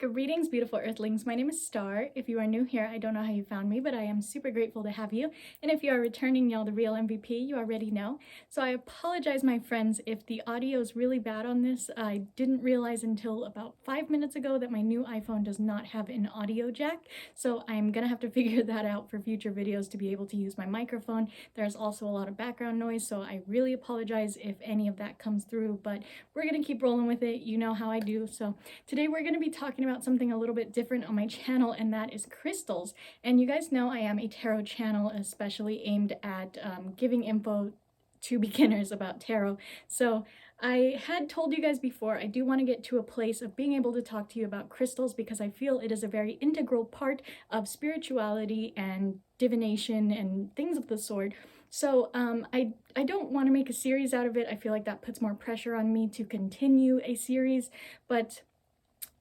Greetings, beautiful earthlings. My name is Star. If you are new here, I don't know how you found me, but I am super grateful to have you. And if you are returning, y'all, the real MVP, you already know. So I apologize, my friends, if the audio is really bad on this. I didn't realize until about 5 minutes ago that my new iPhone does not have an audio jack. So I'm gonna have to figure that out for future videos to be able to use my microphone. There's also a lot of background noise, so I really apologize if any of that comes through, but we're gonna keep rolling with it. You know how I do. So today we're gonna be talking about something a little bit different on my channel, and that is crystals. And you guys know I am a tarot channel, especially aimed at giving info to beginners about tarot. So I had told you guys before, I do want to get to a place of being able to talk to you about crystals because I feel it is a very integral part of spirituality and divination and things of the sort. So I don't want to make a series out of it. I feel like that puts more pressure on me to continue a series, but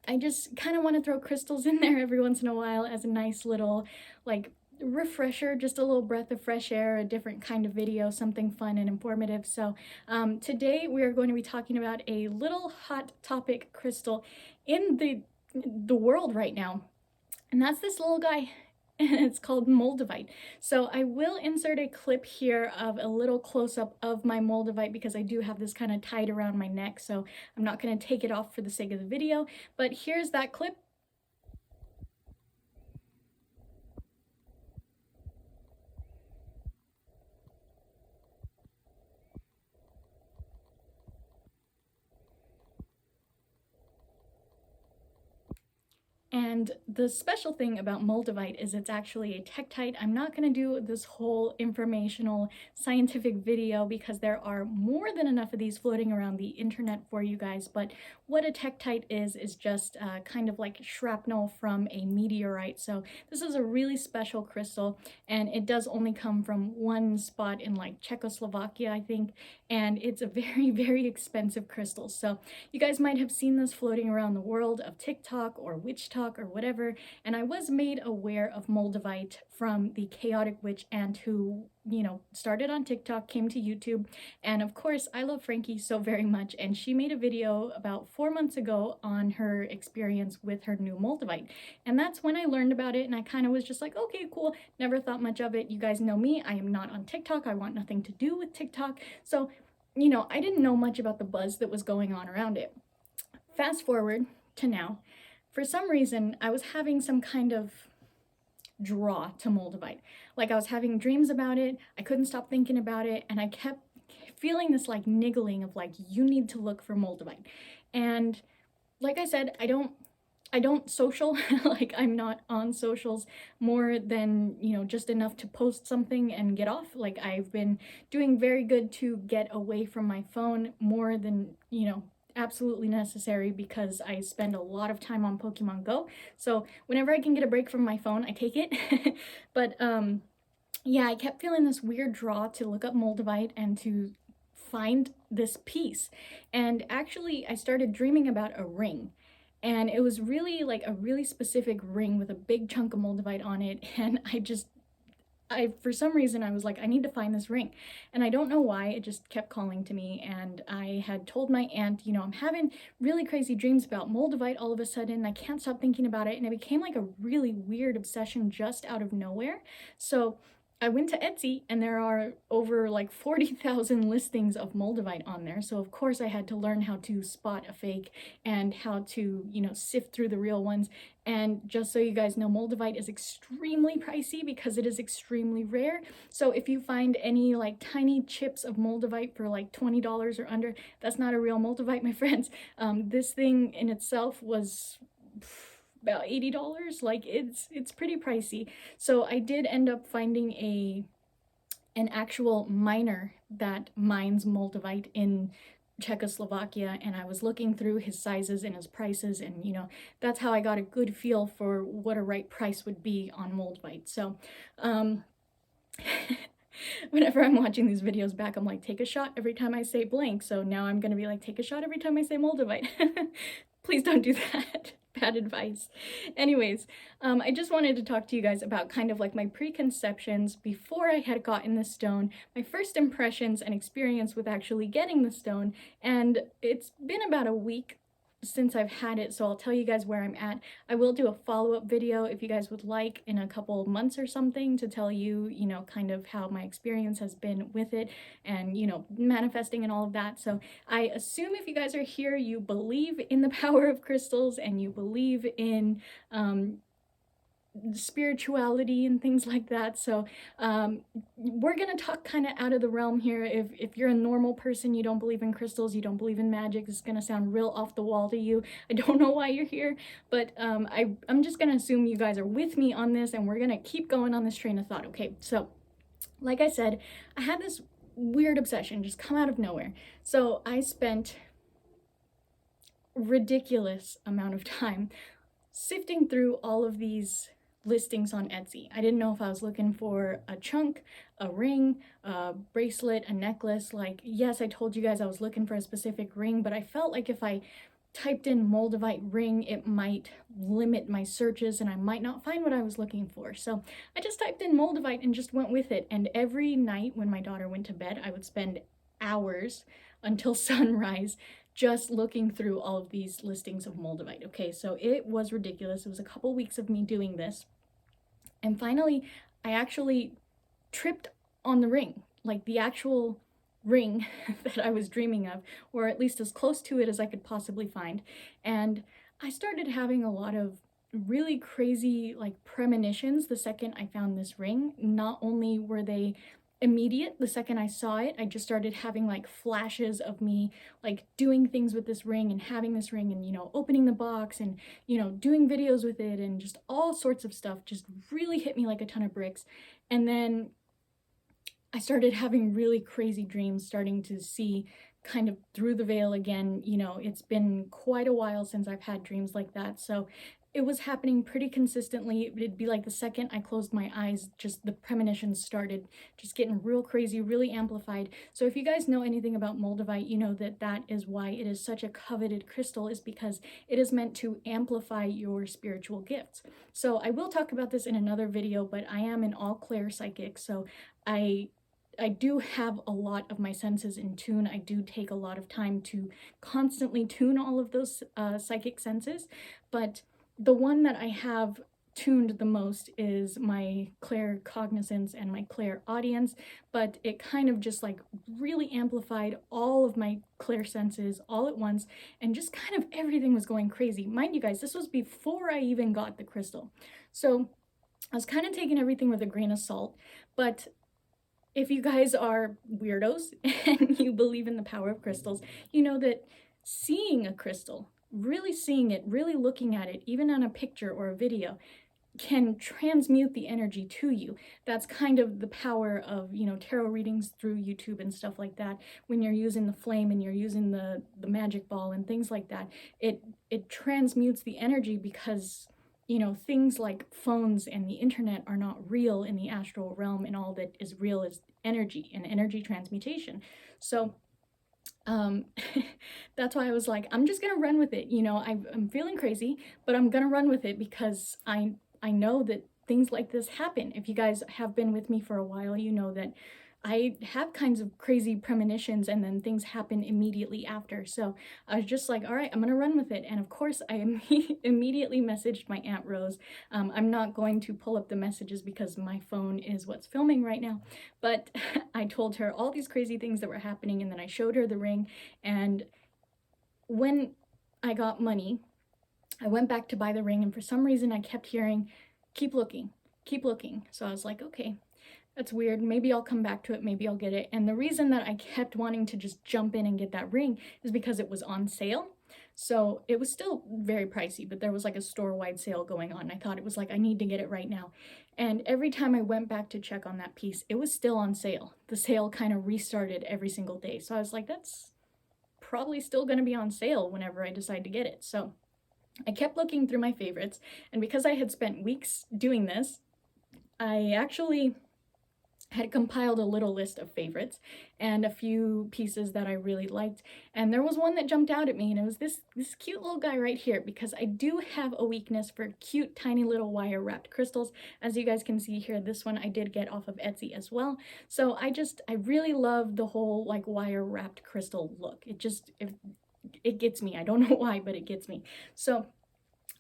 I just kind of want to throw crystals in there every once in a while as a nice little, like, refresher, just a little breath of fresh air, a different kind of video, something fun and informative. So today we are going to be talking about a little hot topic crystal in the world right now, and that's this little guy. It's called Moldavite. So I will insert a clip here of a little close-up of my Moldavite because I do have this kind of tied around my neck, so I'm not going to take it off for the sake of the video, but here's that clip. And the special thing about Moldavite is it's actually a Tektite. I'm not going to do this whole informational scientific video because there are more than enough of these floating around the internet for you guys, but what a Tektite is just kind of like shrapnel from a meteorite. So this is a really special crystal, and it does only come from one spot in like Czechoslovakia, I think, and it's a very, very expensive crystal. So you guys might have seen this floating around the world of TikTok or Witch Talk or whatever, and I was made aware of Moldavite from the chaotic witch aunt who, you know, started on TikTok, came to YouTube, and of course I love Frankie so very much, and she made a video about 4 months ago on her experience with her new Moldavite, and that's when I learned about it, and I kind of was just like, okay, cool, never thought much of it. You guys know me, I am not on TikTok, I want nothing to do with TikTok, so, you know, I didn't know much about the buzz that was going on around it. Fast forward to now. For some reason, I was having some kind of draw to Moldavite. Like, I was having dreams about it, I couldn't stop thinking about it, and I kept feeling this like niggling of like, you need to look for Moldavite. And like I said, I don't social, like I'm not on socials more than, you know, just enough to post something and get off. Like, I've been doing very good to get away from my phone more than, you know, absolutely necessary because I spend a lot of time on Pokemon Go. So whenever I can get a break from my phone, I take it. But yeah, I kept feeling this weird draw to look up Moldavite and to find this piece. And actually, I started dreaming about a ring. And it was really like a really specific ring with a big chunk of Moldavite on it. And for some reason, I was like, I need to find this ring. And I don't know why, it just kept calling to me. And I had told my aunt, you know, I'm having really crazy dreams about Moldavite all of a sudden. I can't stop thinking about it. And it became like a really weird obsession just out of nowhere. So I went to Etsy, and there are over like 40,000 listings of Moldavite on there. So of course I had to learn how to spot a fake and how to, you know, sift through the real ones. And just so you guys know, Moldavite is extremely pricey because it is extremely rare. So if you find any like tiny chips of Moldavite for like $20 or under, that's not a real Moldavite, my friends. This thing in itself was about $80. Like, it's pretty pricey. So I did end up finding an actual miner that mines Moldavite in Czechoslovakia, and I was looking through his sizes and his prices, and you know, that's how I got a good feel for what a right price would be on Moldavite. So whenever I'm watching these videos back, I'm like, take a shot every time I say blank. So now I'm gonna be like, take a shot every time I say Moldavite. Please don't do that. Bad advice. Anyways, I just wanted to talk to you guys about kind of like my preconceptions before I had gotten the stone, my first impressions and experience with actually getting the stone, and it's been about a week since I've had it, so I'll tell you guys where I'm at. I will do a follow-up video if you guys would like in a couple months or something to tell you, you know, kind of how my experience has been with it and, you know, manifesting and all of that. So I assume if you guys are here, you believe in the power of crystals and you believe in spirituality and things like that. So we're gonna talk kind of out of the realm here. If you're a normal person, you don't believe in crystals, you don't believe in magic, it's gonna sound real off the wall to you. I don't know why you're here, but I'm just gonna assume you guys are with me on this, and we're gonna keep going on this train of thought. Okay, so like I said, I had this weird obsession just come out of nowhere. So I spent ridiculous amount of time sifting through all of these listings on Etsy. I didn't know if I was looking for a chunk, a ring, a bracelet, a necklace. Like, yes, I told you guys I was looking for a specific ring, but I felt like if I typed in Moldavite ring, it might limit my searches and I might not find what I was looking for. So I just typed in Moldavite and just went with it. And every night when my daughter went to bed, I would spend hours until sunrise just looking through all of these listings of Moldavite. Okay, so it was ridiculous. It was a couple weeks of me doing this. And finally, I actually tripped on the ring, like the actual ring that I was dreaming of, or at least as close to it as I could possibly find. And I started having a lot of really crazy like premonitions the second I found this ring. Not only were they immediate the second I saw it, I just started having like flashes of me like doing things with this ring and having this ring and, you know, opening the box and, you know, doing videos with it and just all sorts of stuff just really hit me like a ton of bricks. And then I started having really crazy dreams, starting to see kind of through the veil again. You know, it's been quite a while since I've had dreams like that. So it was happening pretty consistently. It'd be like the second I closed my eyes, just the premonitions started just getting real crazy, really amplified. So if you guys know anything about Moldavite, you know that that is why it is such a coveted crystal, is because it is meant to amplify your spiritual gifts. So I will talk about this in another video, but I am an all-clear psychic, so I do have a lot of my senses in tune. I do take a lot of time to constantly tune all of those psychic senses, but the one that I have tuned the most is my claircognizance and my clairaudience, but it kind of just like really amplified all of my clairsenses all at once, and just kind of everything was going crazy. Mind you guys, this was before I even got the crystal. So I was kind of taking everything with a grain of salt, but if you guys are weirdos and you believe in the power of crystals, you know that seeing a crystal, really seeing it, really looking at it, even on a picture or a video, can transmute the energy to you. That's kind of the power of, you know, tarot readings through YouTube and stuff like that. When you're using the flame and you're using the magic ball and things like that, it transmutes the energy, because, you know, things like phones and the internet are not real in the astral realm, and all that is real is energy and energy transmutation. So that's why I was like, I'm just gonna run with it. You know, I'm feeling crazy, but I'm gonna run with it, because I know that things like this happen. If you guys have been with me for a while, you know that I have kinds of crazy premonitions and then things happen immediately after. So I was just like, all right, I'm gonna run with it. And of course I immediately messaged my Aunt Rose. I'm not going to pull up the messages because my phone is what's filming right now, but I told her all these crazy things that were happening, and then I showed her the ring. And when I got money, I went back to buy the ring, and for some reason I kept hearing, keep looking, keep looking. So I was like, okay, that's weird. Maybe I'll come back to it. Maybe I'll get it. And the reason that I kept wanting to just jump in and get that ring is because it was on sale. So it was still very pricey, but there was like a store-wide sale going on. I thought it was like, I need to get it right now. And every time I went back to check on that piece, it was still on sale. The sale kind of restarted every single day. So I was like, that's probably still going to be on sale whenever I decide to get it. So I kept looking through my favorites. And because I had spent weeks doing this, I actually had compiled a little list of favorites and a few pieces that I really liked. And there was one that jumped out at me, and it was this cute little guy right here, because I do have a weakness for cute, tiny little wire wrapped crystals. As you guys can see here, this one I did get off of Etsy as well. So I really love the whole like wire wrapped crystal look. It it gets me. I don't know why, but it gets me. So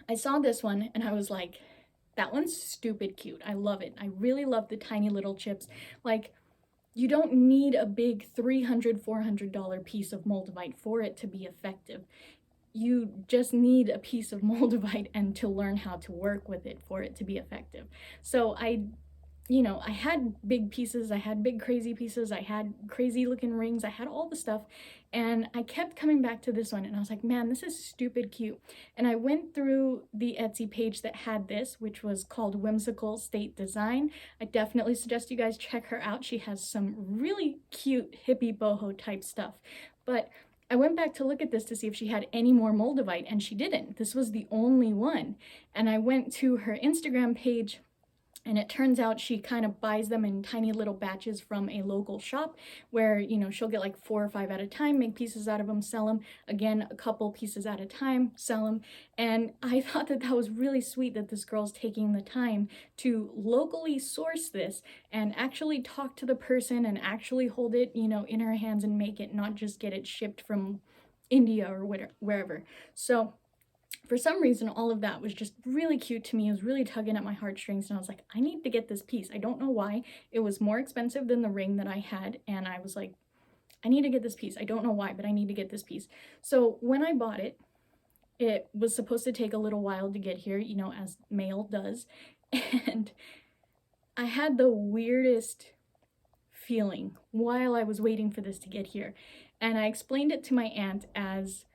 I saw this one and I was like, that one's stupid cute. I love it. I really love the tiny little chips. Like, you don't need a big $300, $400 piece of Moldavite for it to be effective. You just need a piece of Moldavite and to learn how to work with it for it to be effective. So I had big pieces, I had big crazy pieces, I had crazy looking rings, I had all the stuff, and I kept coming back to this one and I was like, man, this is stupid cute. And I went through the Etsy page that had this, which was called WHimsicalStateDesign. I definitely suggest you guys check her out. She has some really cute hippie boho type stuff. But I went back to look at this to see if she had any more Moldavite, and she didn't. This was the only one. And I went to her Instagram page, and it turns out she kind of buys them in tiny little batches from a local shop where, you know, she'll get like 4 or 5 at a time, make pieces out of them, sell them. Again, a couple pieces at a time, sell them. And I thought that that was really sweet that this girl's taking the time to locally source this and actually talk to the person and actually hold it, you know, in her hands and make it, not just get it shipped from India or wherever. So for some reason, all of that was just really cute to me. It was really tugging at my heartstrings, and I was like, I need to get this piece. I don't know why. It was more expensive than the ring that I had, and I was like, I need to get this piece. I don't know why, but I need to get this piece. So when I bought it, it was supposed to take a little while to get here, you know, as mail does, and I had the weirdest feeling while I was waiting for this to get here, and I explained it to my aunt as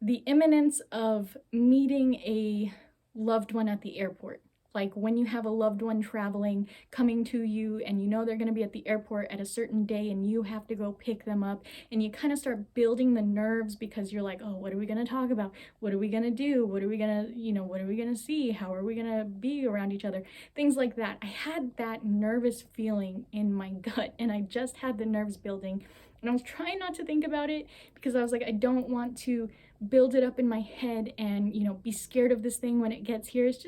the imminence of meeting a loved one at the airport. Like when you have a loved one traveling, coming to you, and you know they're going to be at the airport at a certain day and you have to go pick them up, and you kind of start building the nerves because you're like, oh, what are we going to talk about? What are we going to do? What are we going to, you know, what are we going to see? How are we going to be around each other? Things like that. I had that nervous feeling in my gut, and I just had the nerves building, and I was trying not to think about it because I was like, I don't want to build it up in my head and, you know, be scared of this thing when it gets here. It's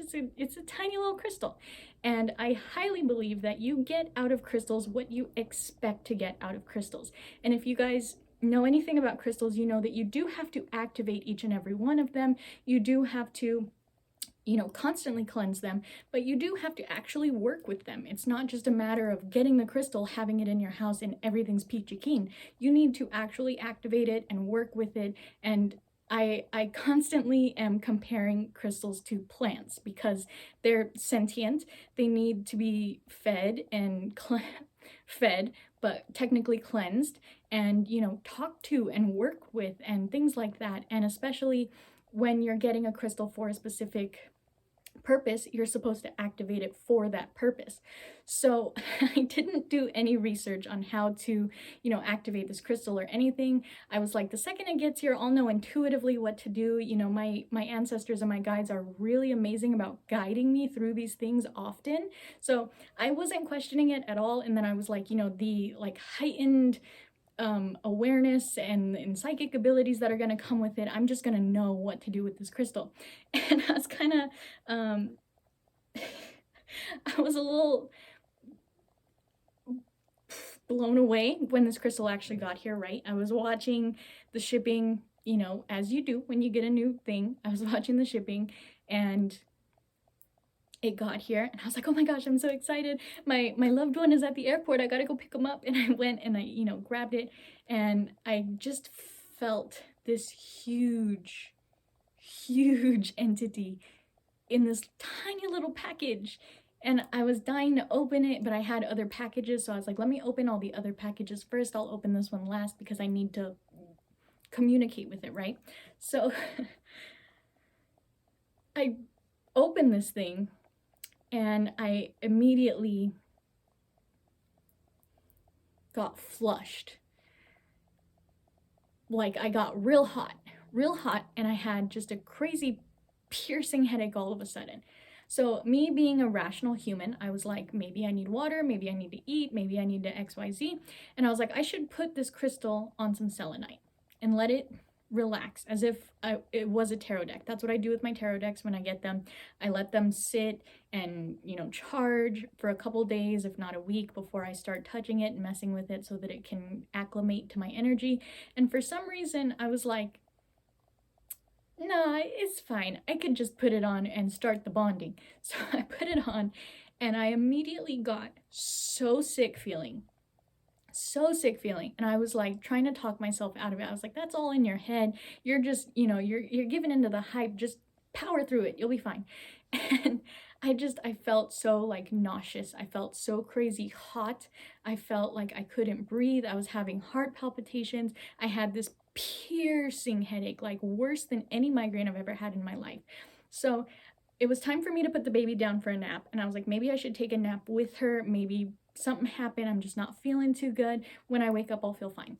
a tiny little crystal, and I highly believe that you get out of crystals what you expect to get out of crystals. And if you guys know anything about crystals, you know that you do have to activate each and every one of them. You do have to, you know, constantly cleanse them, but you do have to actually work with them. It's not just a matter of getting the crystal, having it in your house, and everything's peachy keen. You need to actually activate it and work with it. And I constantly am comparing crystals to plants because they're sentient. They need to be fed and fed, but technically cleansed, and, you know, talked to and work with and things like that. And especially when you're getting a crystal for a specific purpose, you're supposed to activate it for that purpose. So I didn't do any research on how to, you know, activate this crystal or anything. I was like, the second it gets here, I'll know intuitively what to do. You know, my ancestors and my guides are really amazing about guiding me through these things often. So I wasn't questioning it at all. And then I was like, you know, the like heightened awareness and psychic abilities that are going to come with it, I'm just going to know what to do with this crystal. And I was kind of I was a little blown away when this crystal actually got here, right? I was watching the shipping, you know, as you do when you get a new thing. I was watching the shipping, and it got here, and I was like, oh my gosh, I'm so excited. My loved one is at the airport. I gotta go pick him up. And I went and I, you know, grabbed it, and I just felt this huge entity in this tiny little package. And I was dying to open it, but I had other packages, so I was like, let me open all the other packages first. I'll open this one last because I need to communicate with it, right? So I opened this thing, and I immediately got flushed. Like, I got real hot, and I had just a crazy piercing headache all of a sudden. So me being a rational human, I was like, maybe I need water, maybe I need to eat, maybe I need to XYZ. And I was like, I should put this crystal on some selenite and let it relax, as if it was a tarot deck. That's what I do with my tarot decks when I get them. I let them sit and, you know, charge for a couple days, if not a week, before I start touching it and messing with it so that it can acclimate to my energy. And for some reason, I was like, nah, it's fine. I could just put it on and start the bonding. So I put it on and I immediately got so sick feeling. And I was like trying to talk myself out of it. I was like, that's all in your head. You're just, you know, you're giving into the hype. Just power through it. You'll be fine. And I felt so like nauseous. I felt so crazy hot. I felt like I couldn't breathe. I was having heart palpitations. I had this piercing headache, like worse than any migraine I've ever had in my life. So it was time for me to put the baby down for a nap. And I was like, maybe I should take a nap with her. Maybe something happened. I'm just not feeling too good. When I wake up, I'll feel fine.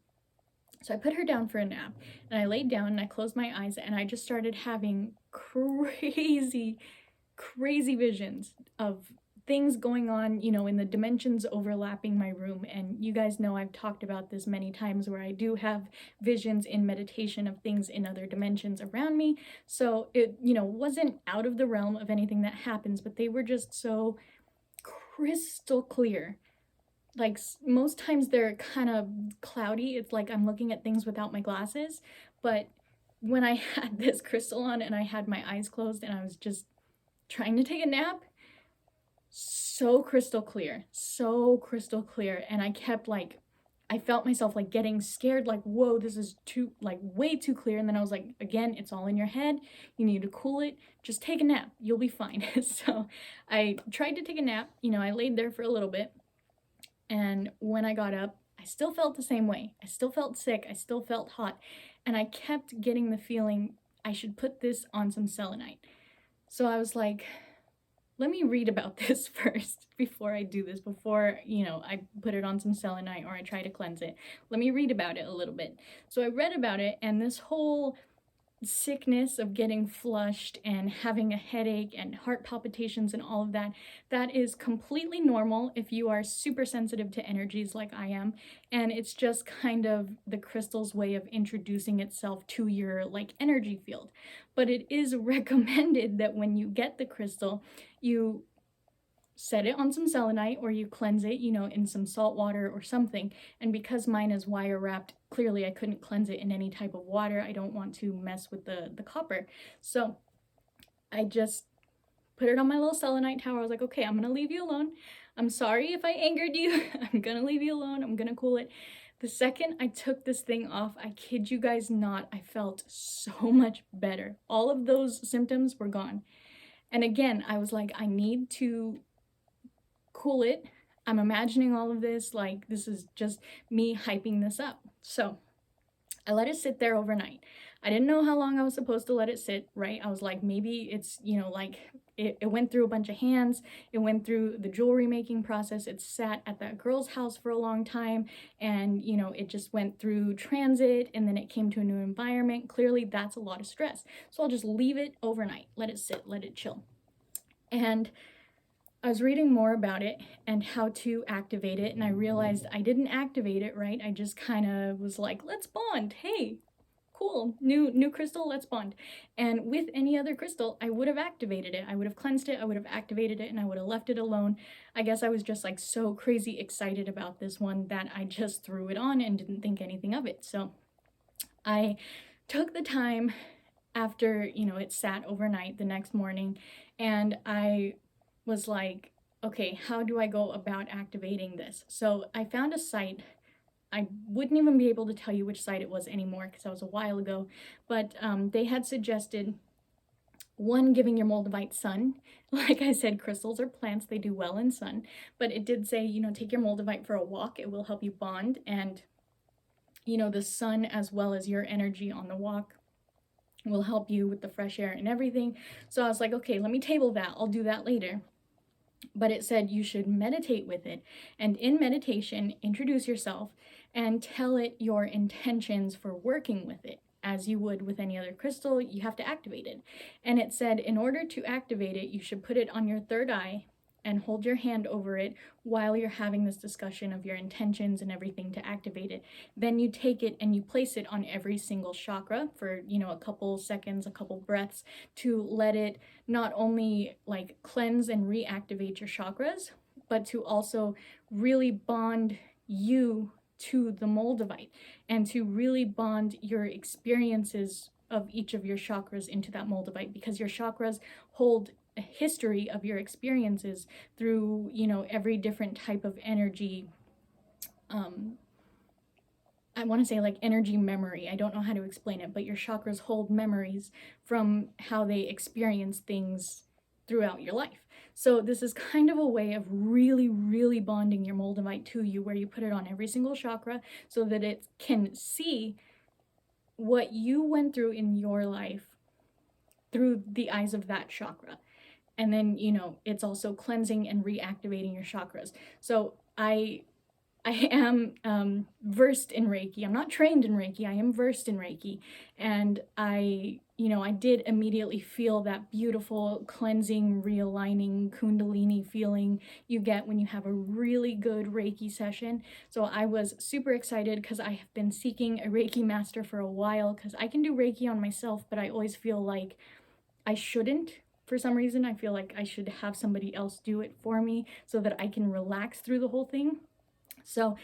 So I put her down for a nap and I laid down and I closed my eyes and I just started having crazy visions of things going on, you know, in the dimensions overlapping my room. And you guys know I've talked about this many times where I do have visions in meditation of things in other dimensions around me. So it, you know, wasn't out of the realm of anything that happens, but they were just so crystal clear. Like most times they're kind of cloudy. It's like I'm looking at things without my glasses. But when I had this crystal on and I had my eyes closed and I was just trying to take a nap, so crystal clear. And I kept like, I felt myself like getting scared, like, whoa, this is too, like way too clear. And then I was like, again, it's all in your head. You need to cool it. Just take a nap. You'll be fine. So I tried to take a nap. You know, I laid there for a little bit. And when I got up, I still felt the same way. I still felt sick. I still felt hot. And I kept getting the feeling I should put this on some selenite. So I was like, let me read about this first before I do this, before, you know, I put it on some selenite or I try to cleanse it. Let me read about it a little bit. So I read about it, and this whole sickness of getting flushed and having a headache and heart palpitations and all of that, that is completely normal if you are super sensitive to energies like I am. And it's just kind of the crystal's way of introducing itself to your like energy field. But it is recommended that when you get the crystal, you set it on some selenite or you cleanse it, you know, in some salt water or something. And because mine is wire wrapped, clearly I couldn't cleanse it in any type of water. I don't want to mess with the copper. So I just put it on my little selenite tower. I was like, okay, I'm gonna leave you alone. I'm sorry if I angered you. I'm gonna leave you alone. I'm gonna cool it. The second I took this thing off, I kid you guys not, I felt so much better. All of those symptoms were gone. And again, I was like, I need to cool it. I'm imagining all of this, like this is just me hyping this up. So I let it sit there overnight. I didn't know how long I was supposed to let it sit, right? I was like, maybe it's, you know, like it went through a bunch of hands. It went through the jewelry making process. It sat at that girl's house for a long time. And, you know, it just went through transit and then it came to a new environment. Clearly that's a lot of stress. So I'll just leave it overnight, let it sit, let it chill. And I was reading more about it and how to activate it, and I realized I didn't activate it, right? I just kind of was like, let's bond. Hey, cool, new crystal, let's bond. And with any other crystal, I would have activated it. I would have cleansed it, I would have activated it, and I would have left it alone. I guess I was just like so crazy excited about this one that I just threw it on and didn't think anything of it. So I took the time after, you know, it sat overnight the next morning, and I was like, okay, how do I go about activating this? So I found a site. I wouldn't even be able to tell you which site it was anymore because that was a while ago, but they had suggested one, giving your Moldavite sun. Like I said, crystals are plants, they do well in sun, but it did say, you know, take your Moldavite for a walk. It will help you bond, and, you know, the sun as well as your energy on the walk will help you with the fresh air and everything. So I was like, okay, let me table that. I'll do that later. But it said you should meditate with it. And in meditation, introduce yourself and tell it your intentions for working with it. As you would with any other crystal, you have to activate it. And it said in order to activate it, you should put it on your third eye and hold your hand over it while you're having this discussion of your intentions and everything to activate it. Then you take it and you place it on every single chakra for, a couple seconds, a couple breaths, to let it not only like cleanse and reactivate your chakras, but to also really bond you to the Moldavite and to really bond your experiences of each of your chakras into that Moldavite, because your chakras hold a history of your experiences through, every different type of energy. I want to say like energy memory. I don't know how to explain it, but your chakras hold memories from how they experience things throughout your life. So this is kind of a way of really, really bonding your Moldavite to you, where you put it on every single chakra so that it can see what you went through in your life through the eyes of that chakra. And then, it's also cleansing and reactivating your chakras. So I am versed in Reiki. I'm not trained in Reiki. I am versed in Reiki. And I did immediately feel that beautiful cleansing, realigning Kundalini feeling you get when you have a really good Reiki session. So I was super excited because I have been seeking a Reiki master for a while, because I can do Reiki on myself, but I always feel like I shouldn't. For some reason, I feel like I should have somebody else do it for me so that I can relax through the whole thing. So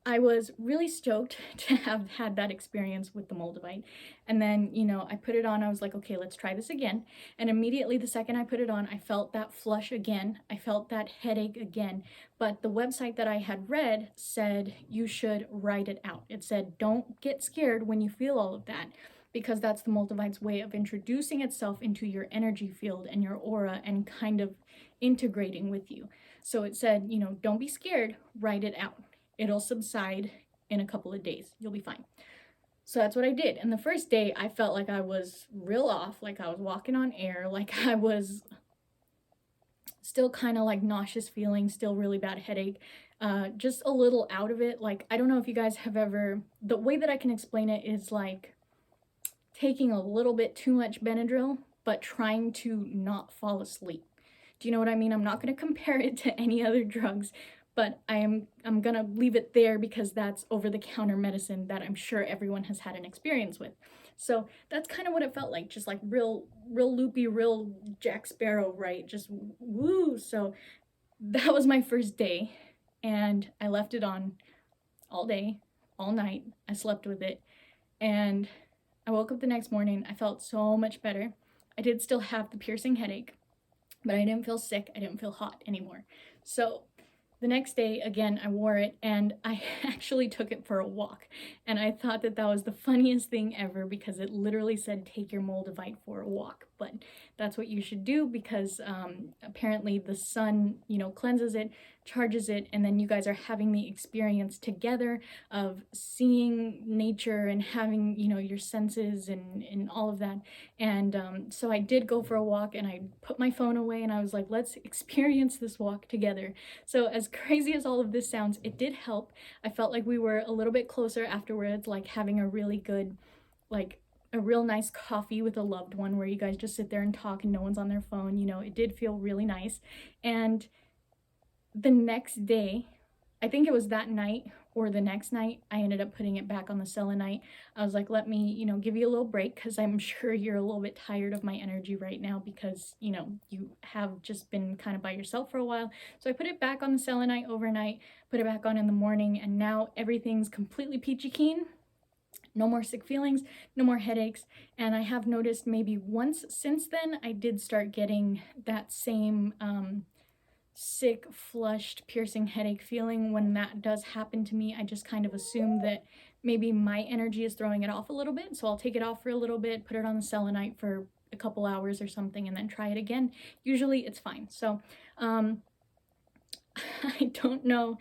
I was really stoked to have had that experience with the Moldavite. And then, I put it on. I was like, okay, let's try this again. And immediately the second I put it on, I felt that flush again. I felt that headache again. But the website that I had read said you should write it out. It said, don't get scared when you feel all of that, because that's the Moldavite's way of introducing itself into your energy field and your aura and kind of integrating with you. So it said, don't be scared, write it out. It'll subside in a couple of days. You'll be fine. So that's what I did. And the first day, I felt like I was real off, like I was walking on air, like I was still kind of like nauseous feeling, still really bad headache, just a little out of it. Like, I don't know if you guys have ever, the way that I can explain it is like taking a little bit too much Benadryl, but trying to not fall asleep. Do you know what I mean? I'm not going to compare it to any other drugs, but I'm going to leave it there because that's over-the-counter medicine that I'm sure everyone has had an experience with. So that's kind of what it felt like, just like real loopy, real Jack Sparrow, right? Just woo. So that was my first day, and I left it on all day, all night. I slept with it, and I woke up the next morning. I felt so much better. I did still have the piercing headache, but I didn't feel sick. I didn't feel hot anymore. So the next day, again, I wore it, and I actually took it for a walk. And I thought that was the funniest thing ever, because it literally said, take your Moldavite for a walk. But that's what you should do, because apparently the sun, cleanses it, charges it, and then you guys are having the experience together of seeing nature and having, your senses and all of that. And so I did go for a walk, and I put my phone away, and I was like, let's experience this walk together. So as crazy as all of this sounds, it did help. I felt like we were a little bit closer afterwards, like having a really good, like a real nice coffee with a loved one where you guys just sit there and talk and no one's on their phone. It did feel really nice. And the next day, I think it was that night or the next night, I ended up putting it back on the selenite. I was like, let me, give you a little break, because I'm sure you're a little bit tired of my energy right now, because, you have just been kind of by yourself for a while. So I put it back on the selenite overnight, put it back on in the morning, and now everything's completely peachy keen. No more sick feelings, no more headaches. And I have noticed maybe once since then, I did start getting that same sick, flushed, piercing headache feeling. When that does happen to me, I just kind of assume that maybe my energy is throwing it off a little bit. So I'll take it off for a little bit, put it on the selenite for a couple hours or something, and then try it again. Usually it's fine. So I don't know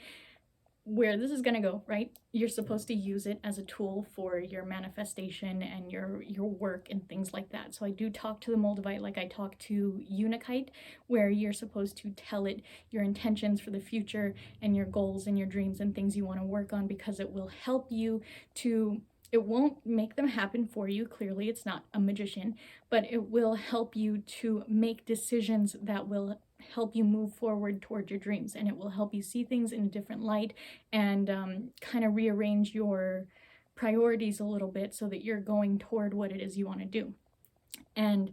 where this is gonna go, right? You're supposed to use it as a tool for your manifestation and your work and things like that. So I do talk to the Moldavite like I talk to Untitled, where you're supposed to tell it your intentions for the future and your goals and your dreams and things you want to work on, because it will help you to It won't make them happen for you. Clearly, it's not a magician, but it will help you to make decisions that will help you move forward toward your dreams, and it will help you see things in a different light and kind of rearrange your priorities a little bit so that you're going toward what it is you want to do. And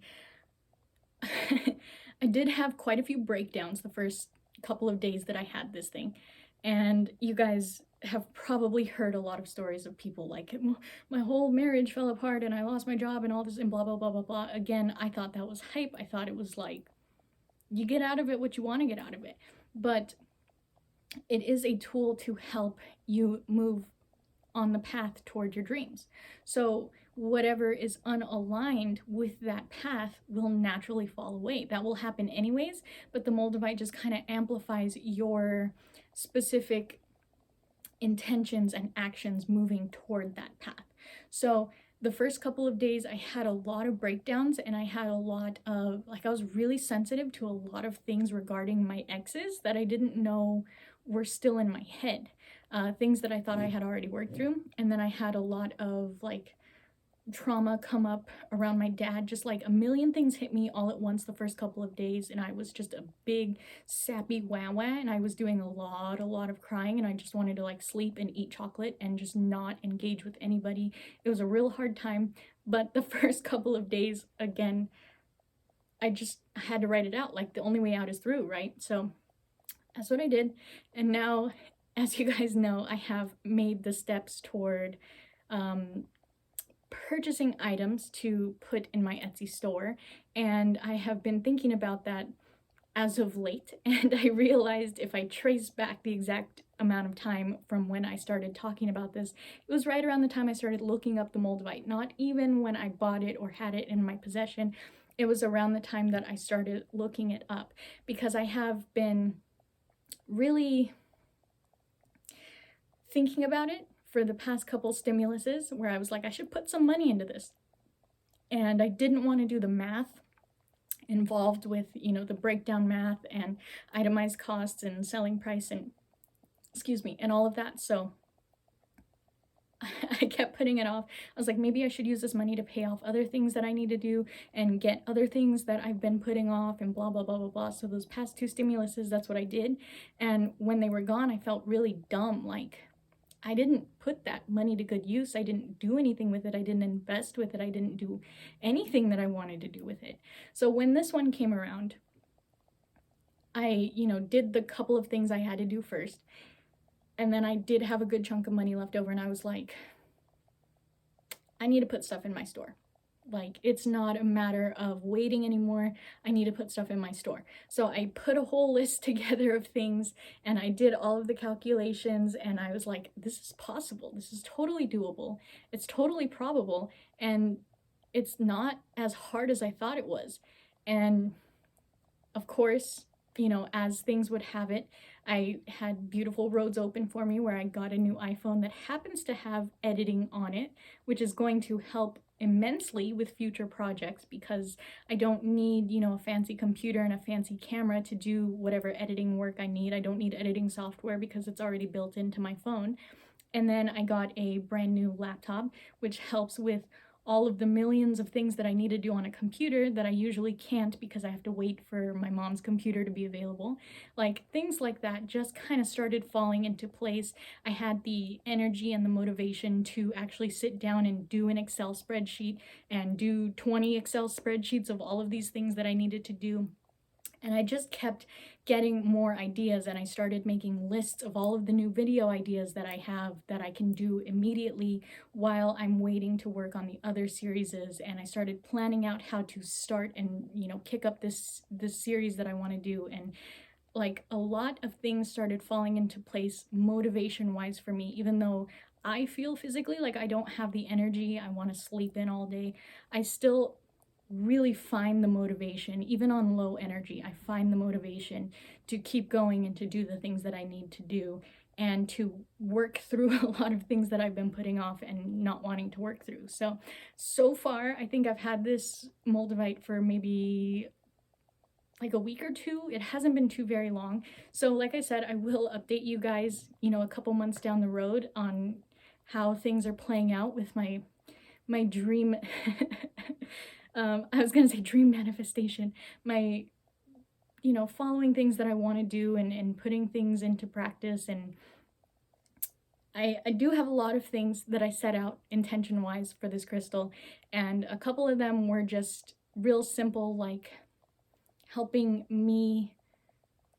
I did have quite a few breakdowns the first couple of days that I had this thing. And you guys have probably heard a lot of stories of people like, my whole marriage fell apart and I lost my job and all this and blah, blah, blah, blah, blah. Again, I thought that was hype. I thought it was like, you get out of it what you want to get out of it. But it is a tool to help you move on the path toward your dreams. So whatever is unaligned with that path will naturally fall away. That will happen anyways, but the Moldavite just kind of amplifies your specific intentions and actions moving toward that path. So the first couple of days I had a lot of breakdowns, and I had a lot of, like, I was really sensitive to a lot of things regarding my exes that I didn't know were still in my head. Things that I thought I had already worked through. And then I had a lot of like trauma come up around my dad. Just like a million things hit me all at once the first couple of days, and I was just a big sappy wah, and I was doing a lot of crying, and I just wanted to like sleep and eat chocolate and just not engage with anybody. It was a real hard time, but the first couple of days, again, I just had to write it out. Like, the only way out is through, right? So that's what I did. And now, as you guys know, I have made the steps toward purchasing items to put in my Etsy store, and I have been thinking about that as of late, and I realized if I trace back the exact amount of time from when I started talking about this, it was right around the time I started looking up the Moldavite. Not even when I bought it or had it in my possession, it was around the time that I started looking it up, because I have been really thinking about it for the past couple stimuluses, where I was like, I should put some money into this. And I didn't want to do the math involved with, you know, the breakdown math and itemized costs and selling price and, and all of that. So I kept putting it off. I was like, maybe I should use this money to pay off other things that I need to do and get other things that I've been putting off and blah, blah, blah, blah, blah. So those past two stimuluses, that's what I did. And when they were gone, I felt really dumb. Like, I didn't put that money to good use. I didn't do anything with it. I didn't invest with it. I didn't do anything that I wanted to do with it. So when this one came around, I, did the couple of things I had to do first. And then I did have a good chunk of money left over, and I was like, I need to put stuff in my store. Like, it's not a matter of waiting anymore. I need to put stuff in my store. So I put a whole list together of things, and I did all of the calculations, and I was like, this is possible. This is totally doable. It's totally probable, and it's not as hard as I thought it was. And of course, as things would have it, I had beautiful roads open for me where I got a new iPhone that happens to have editing on it, which is going to help immensely with future projects, because I don't need, a fancy computer and a fancy camera to do whatever editing work I need. I don't need editing software because it's already built into my phone. And then I got a brand new laptop, which helps with all of the millions of things that I need to do on a computer that I usually can't because I have to wait for my mom's computer to be available. Like, things like that just kind of started falling into place. I had the energy and the motivation to actually sit down and do an Excel spreadsheet and do 20 Excel spreadsheets of all of these things that I needed to do. And I just kept getting more ideas, and I started making lists of all of the new video ideas that I have that I can do immediately while I'm waiting to work on the other series. And I started planning out how to start and, kick up this series that I want to do. And like, a lot of things started falling into place motivation-wise for me, even though I feel physically like I don't have the energy, I want to sleep in all day. I still really find the motivation, even on low energy. I find the motivation to keep going and to do the things that I need to do, and to work through a lot of things that I've been putting off and not wanting to work through. So far, I think I've had this Moldavite for maybe like a week or two. It hasn't been too very long. So like I said, I will update you guys, a couple months down the road on how things are playing out with my dream I was gonna say dream manifestation, my, you know, following things that I want to do and putting things into practice. And I do have a lot of things that I set out intention-wise for this crystal, and a couple of them were just real simple, like helping me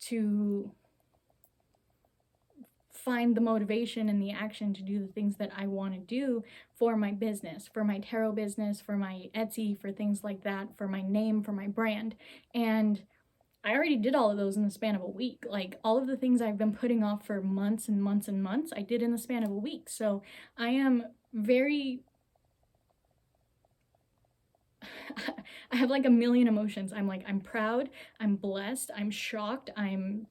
to find the motivation and the action to do the things that I want to do for my business, for my tarot business, for my Etsy, for things like that, for my name, for my brand. And I already did all of those in the span of a week. Like, all of the things I've been putting off for months and months and months, I did in the span of a week. So I am very I have like a million emotions. I'm proud, I'm blessed, I'm shocked, I'm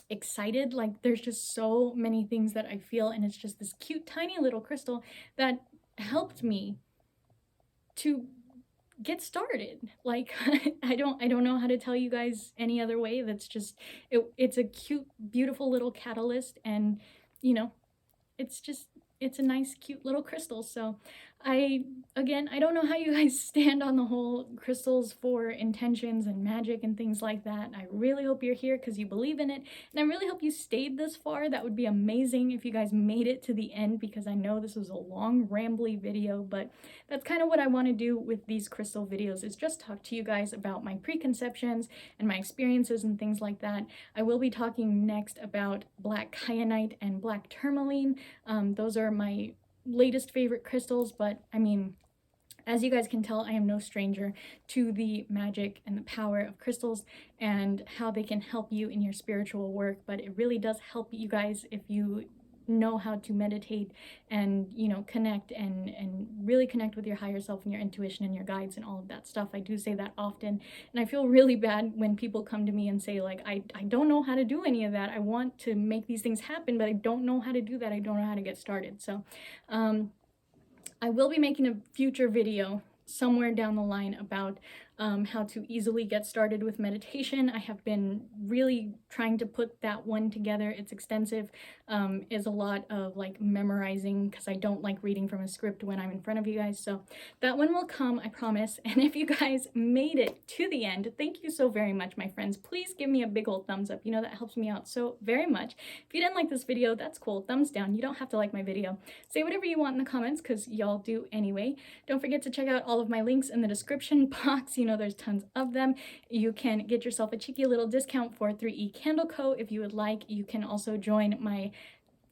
excited. Like, there's just so many things that I feel, and it's just this cute tiny little crystal that helped me to get started. Like, I don't know how to tell you guys any other way. That's just it's a cute, beautiful little catalyst, and you know, it's a nice cute little crystal. So I don't know how you guys stand on the whole crystals for intentions and magic and things like that. I really hope you're here because you believe in it, and I really hope you stayed this far. That would be amazing if you guys made it to the end, because I know this was a long rambly video, but that's kind of what I want to do with these crystal videos, is just talk to you guys about my preconceptions and my experiences and things like that. I will be talking next about black kyanite and black tourmaline. Those are my latest favorite crystals, but I mean, as you guys can tell, I am no stranger to the magic and the power of crystals and how they can help you in your spiritual work. But it really does help you guys if you know how to meditate and, you know, connect and really connect with your higher self and your intuition and your guides and all of that stuff. I do say that often, and I feel really bad when people come to me and say, like, I don't know how to do any of that. I want to make these things happen, but I don't know how to do that. I don't know how to get started. So I will be making a future video somewhere down the line about how to easily get started with meditation. I have been really trying to put that one together. It's extensive, is a lot of like memorizing, because I don't like reading from a script when I'm in front of you guys. So that one will come, I promise. And if you guys made it to the end, thank you so very much, my friends. Please give me a big old thumbs up. You know, that helps me out so very much. If you didn't like this video, that's cool. Thumbs down. You don't have to like my video. Say whatever you want in the comments, because y'all do anyway. Don't forget to check out all of my links in the description box. You know, there's tons of them. You can get yourself a cheeky little discount for 3E Candle Co. if you would like. You can also join my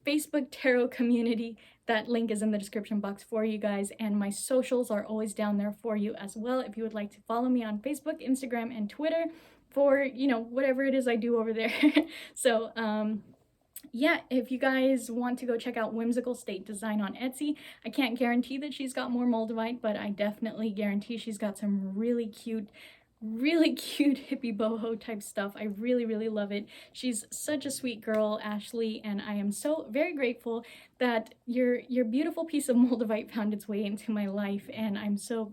Facebook tarot community. That link is in the description box for you guys, and my socials are always down there for you as well if you would like to follow me on Facebook, Instagram, and Twitter for, you know, whatever it is I do over there. So yeah, if you guys want to go check out Whimsical State Design on Etsy, I can't guarantee that she's got more Moldavite, but I definitely guarantee she's got some really cute hippie boho type stuff. I really love it. She's such a sweet girl, Ashley, and I am so very grateful that your beautiful piece of Moldavite found its way into my life, and I'm so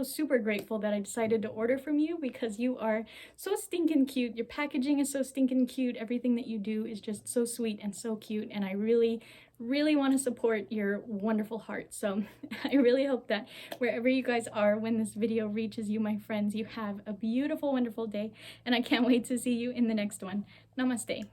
super grateful that I decided to order from you, because you are so stinking cute. Your packaging is so stinking cute. Everything that you do is just so sweet and so cute, and I really want to support your wonderful heart. So I really hope that wherever you guys are when this video reaches you, my friends, you have a beautiful, wonderful day, and I can't wait to see you in the next one. Namaste.